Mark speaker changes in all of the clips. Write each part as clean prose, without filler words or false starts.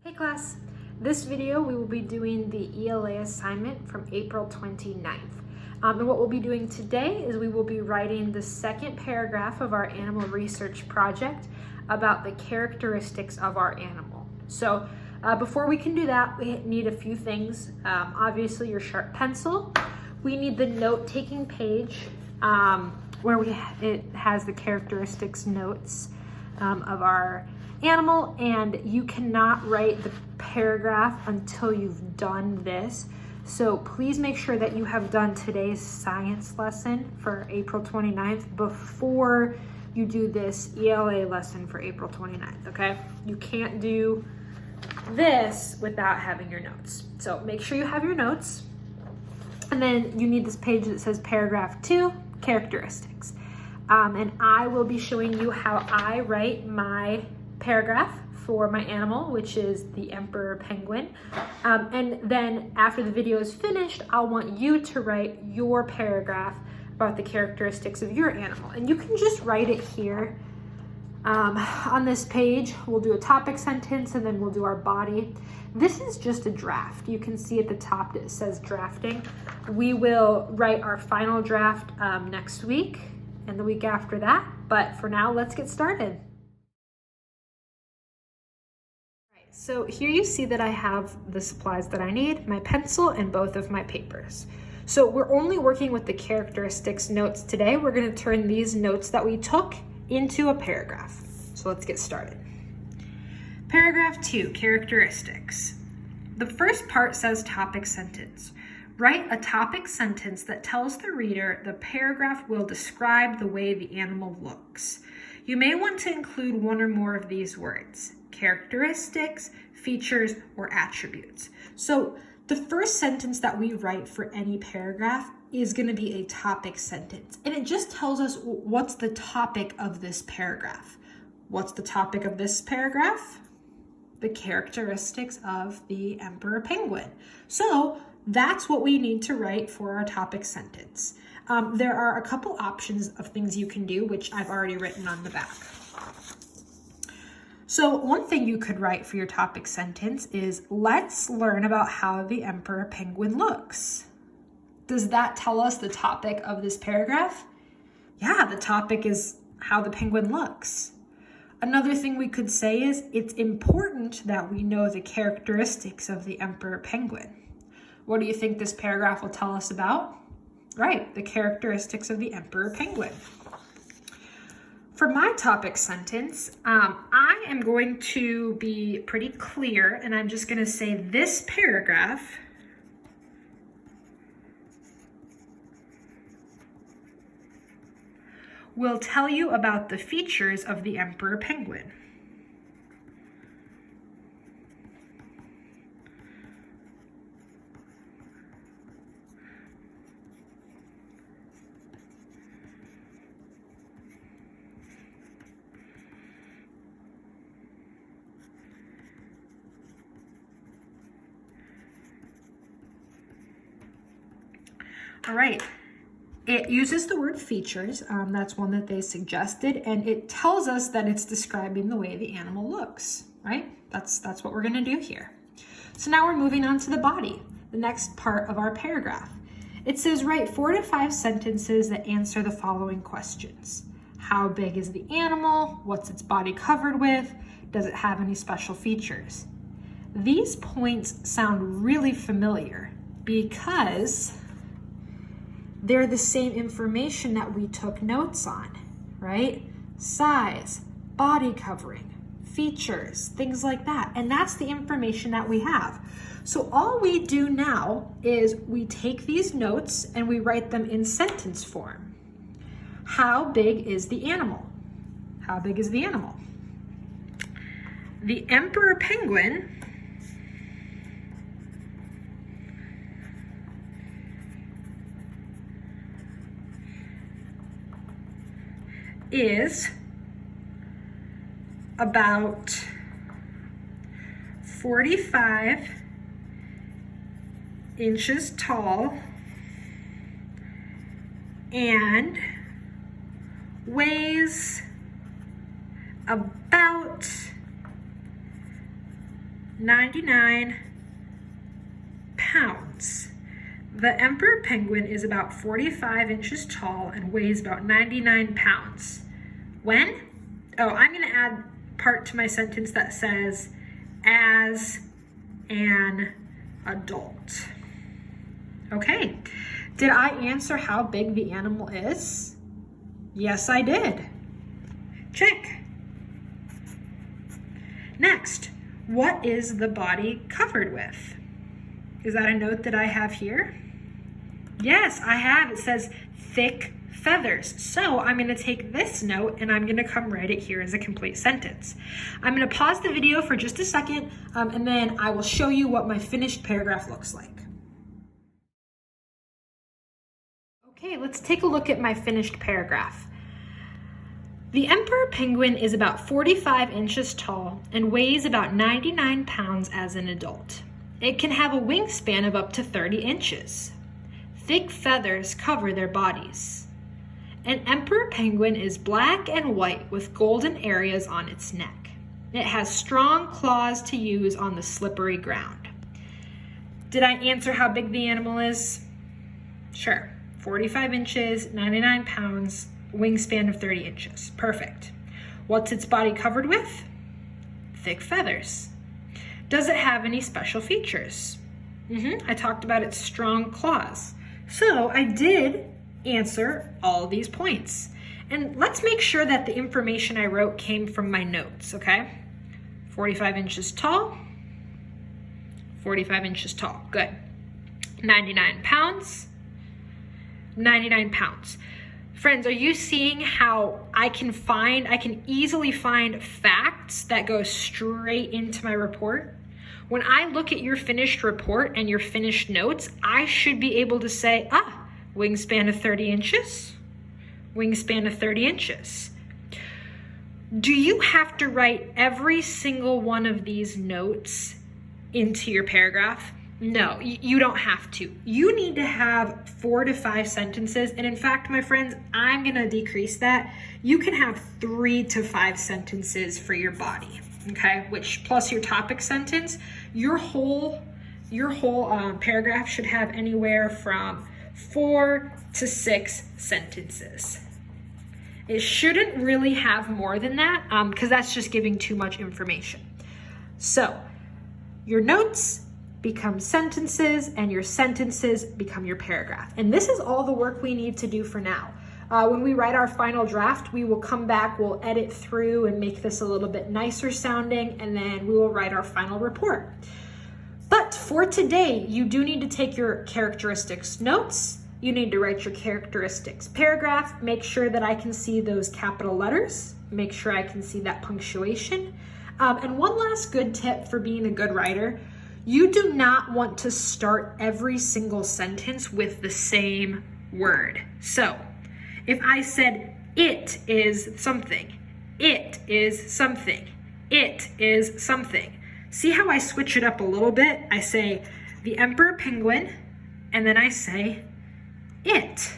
Speaker 1: Hey class, this video we will be doing the ELA assignment from April 29th. And what we'll be doing today is we will be writing the second paragraph of our animal research project about the characteristics of our animal. So before we can do that, we need a few things. Obviously your sharp pencil. We need the note-taking page where it has the characteristics notes of our animal, and you cannot write the paragraph until you've done this. So please make sure that you have done today's science lesson for April 29th before you do this ELA lesson for April 29th, okay? You can't do this without having your notes. So make sure you have your notes. And then you need this page that says paragraph 2, characteristics. And I will be showing you how I write my paragraph for my animal, which is the emperor penguin. And then after the video is finished, I'll want you to write your paragraph about the characteristics of your animal. And you can just write it here on this page. We'll do a topic sentence and then we'll do our body. This is just a draft. You can see at the top that it says drafting. We will write our final draft next week and the week after that. But for now, let's get started. So here you see that I have the supplies that I need, my pencil and both of my papers. So we're only working with the characteristics notes today. We're going to turn these notes that we took into a paragraph. So let's get started. Paragraph 2, characteristics. The first part says topic sentence. Write a topic sentence that tells the reader the paragraph will describe the way the animal looks. You may want to include one or more of these words: characteristics, features, or attributes. So the first sentence that we write for any paragraph is going to be a topic sentence. And it just tells us what's the topic of this paragraph. What's the topic of this paragraph? The characteristics of the emperor penguin. So that's what we need to write for our topic sentence. There are a couple options of things you can do, which I've already written on the back. So one thing you could write for your topic sentence is, let's learn about how the emperor penguin looks. Does that tell us the topic of this paragraph? Yeah, the topic is how the penguin looks. Another thing we could say is, it's important that we know the characteristics of the emperor penguin. What do you think this paragraph will tell us about? Right, the characteristics of the emperor penguin. For my topic sentence, I am going to be pretty clear, and I'm just going to say this paragraph will tell you about the features of the emperor penguin. All right, it uses the word features. That's one that they suggested, and it tells us that it's describing the way the animal looks, right? That's what we're gonna do here. So now we're moving on to the body, the next part of our paragraph. It says, write 4 to 5 sentences that answer the following questions. How big is the animal? What's its body covered with? Does it have any special features? These points sound really familiar because they're the same information that we took notes on, right? Size, body covering, features, things like that. And that's the information that we have. So all we do now is we take these notes and we write them in sentence form. How big is the animal? How big is the animal? The emperor penguin is about 45 inches tall and weighs about 99 pounds. The emperor penguin is about 45 inches tall and weighs about 99 pounds. When? Oh, I'm going to add part to my sentence that says, as an adult. Okay. Did I answer how big the animal is? Yes, I did. Check. Next, what is the body covered with? Is that a note that I have here? Yes, I have. It says thick feathers. So I'm going to take this note and I'm going to come write it here as a complete sentence. I'm going to pause the video for just a second and then I will show you what my finished paragraph looks like. Okay, let's take a look at my finished paragraph. The emperor penguin is about 45 inches tall and weighs about 99 pounds as an adult. It can have a wingspan of up to 30 inches. Thick feathers cover their bodies. An emperor penguin is black and white with golden areas on its neck. It has strong claws to use on the slippery ground. Did I answer how big the animal is? Sure. 45 inches, 99 pounds, wingspan of 30 inches. Perfect. What's its body covered with? Thick feathers. Does it have any special features? I talked about its strong claws. So I did answer all these points. And let's make sure that the information I wrote came from my notes, okay? 45 inches tall, 45 inches tall, good. 99 pounds, 99 pounds. Friends, are you seeing how I can easily find facts that go straight into my report? When I look at your finished report and your finished notes, I should be able to say, wingspan of 30 inches, wingspan of 30 inches. Do you have to write every single one of these notes into your paragraph? No, you don't have to. You need to have 4 to 5 sentences. And in fact, my friends, I'm going to decrease that. You can have 3 to 5 sentences for your body, okay? Which plus your topic sentence, your whole paragraph should have anywhere from 4 to 6 sentences. It shouldn't really have more than that because that's just giving too much information. So your notes become sentences and your sentences become your paragraph. And this is all the work we need to do for now. When we write our final draft, we will come back, we'll edit through and make this a little bit nicer sounding, and then we will write our final report. But for today, you do need to take your characteristics notes. You need to write your characteristics paragraph. Make sure that I can see those capital letters. Make sure I can see that punctuation. And one last good tip for being a good writer, you do not want to start every single sentence with the same word. So if I said, it is something, it is something, it is something. See how I switch it up a little bit? I say the emperor penguin, and then I say it.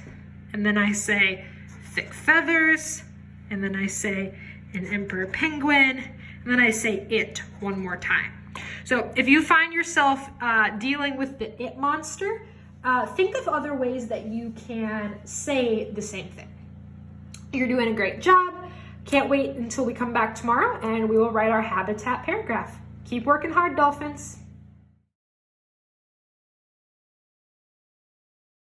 Speaker 1: And then I say thick feathers, and then I say an emperor penguin, and then I say it one more time. So if you find yourself dealing with the it monster, think of other ways that you can say the same thing. You're doing a great job. Can't wait until we come back tomorrow and we will write our habitat paragraph. Keep working hard, dolphins.